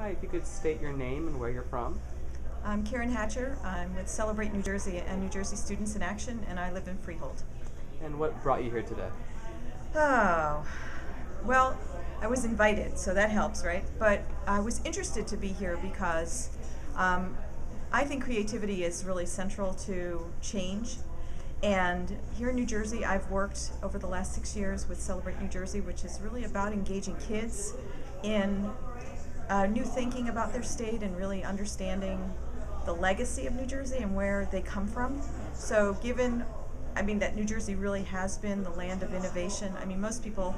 Hi, if you could state your name and where you're from. I'm Karen Hatcher. I'm with Celebrate New Jersey and New Jersey Students in Action, and I live in Freehold. And what brought you here today? Oh, well, I was invited, so that helps, right? But I was interested to be here because I think creativity is really central to change. And here in New Jersey, I've worked over the last 6 years with Celebrate New Jersey, which is really about engaging kids in new thinking about their state and really understanding the legacy of New Jersey and where they come from. So that New Jersey really has been the land of innovation. I mean, most people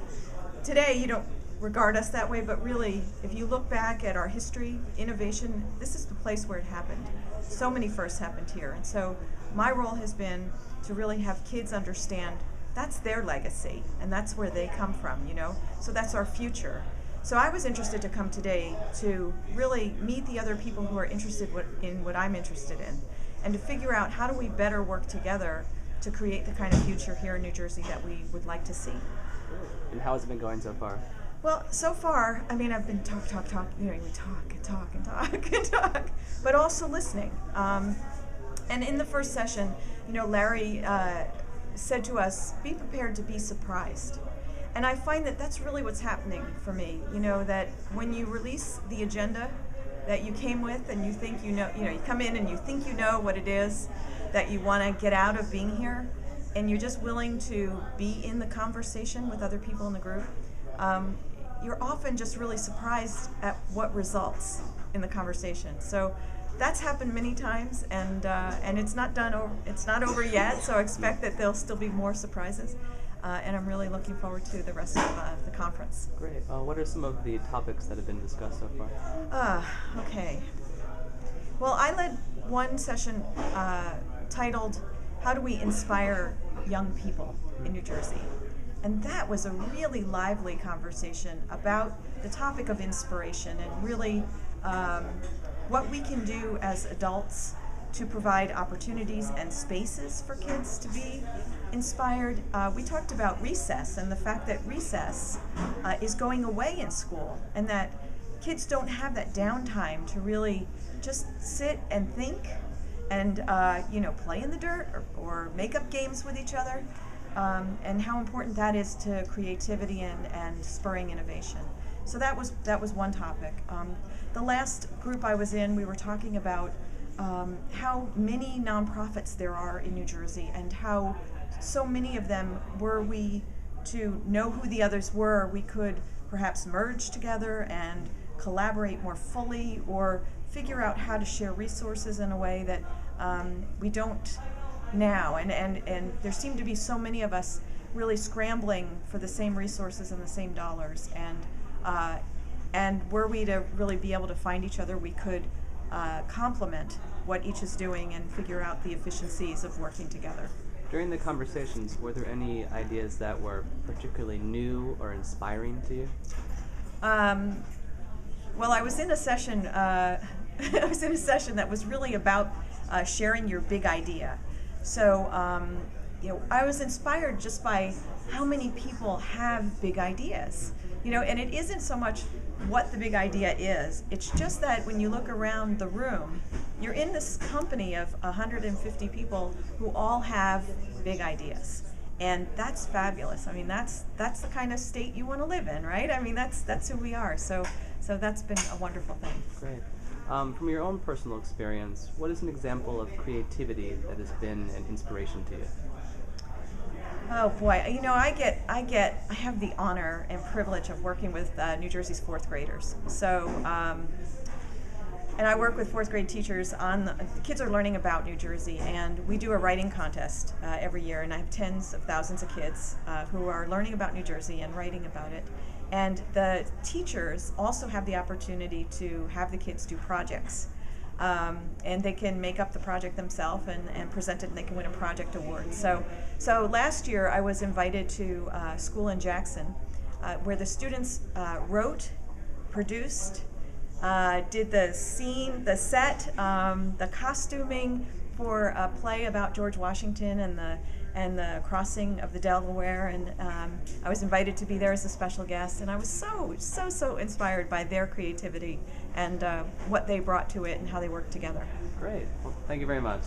today, you don't regard us that way, but really, if you look back at our history, innovation, this is the place where it happened. So many firsts happened here. And so my role has been to really have kids understand that's their legacy and that's where they come from, So that's our future. So I was interested to come today to really meet the other people who are interested in what I'm interested in, and to figure out how do we better work together to create the kind of future here in New Jersey that we would like to see. And how has it been going so far? Well, so far, I've been talk, we talk and talk, but also listening. And in the first session, Larry said to us, be prepared to be surprised. And I find that that's really what's happening for me, that when you release the agenda that you came with and you think you come in and you think you know what it is that you want to get out of being here, and you're just willing to be in the conversation with other people in the group, you're often just really surprised at what results in the conversation. So that's happened many times, and it's not over yet, so I expect that there'll still be more surprises. And I'm really looking forward to the rest of the conference. Great. What are some of the topics that have been discussed so far? Okay. Well, I led one session titled, How Do We Inspire Young People in New Jersey? And that was a really lively conversation about the topic of inspiration and really what we can do as adults to provide opportunities and spaces for kids to be inspired. We talked about recess and the fact that recess is going away in school, and that kids don't have that downtime to really just sit and think and play in the dirt or make up games with each other, and how important that is to creativity and spurring innovation. So that was one topic. The last group I was in, we were talking about how many nonprofits there are in New Jersey, and how so many of them, were we to know who the others were, we could perhaps merge together and collaborate more fully, or figure out how to share resources in a way that we don't now. And there seem to be so many of us really scrambling for the same resources and the same dollars. And were we to really be able to find each other, we could complement what each is doing and figure out the efficiencies of working together. During the conversations, were there any ideas that were particularly new or inspiring to you? Well, I was in a session. That was really about sharing your big idea. So, I was inspired just by how many people have big ideas. And it isn't so much what the big idea is. It's just that when you look around the room, you're in this company of 150 people who all have big ideas. And that's fabulous. That's the kind of state you want to live in, right? That's who we are. So that's been a wonderful thing. Great. From your own personal experience, what is an example of creativity that has been an inspiration to you? Oh boy, I have the honor and privilege of working with New Jersey's fourth graders. So, and I work with fourth grade teachers the kids are learning about New Jersey, and we do a writing contest every year, and I have tens of thousands of kids who are learning about New Jersey and writing about it. And the teachers also have the opportunity to have the kids do projects. And they can make up the project themselves and present it, and they can win a project award. So last year I was invited to a school in Jackson where the students wrote, produced, did the scene, the set, the costuming for a play about George Washington, and the crossing of the Delaware, and I was invited to be there as a special guest, and I was so inspired by their creativity and what they brought to it and how they worked together. Great. Well, thank you very much.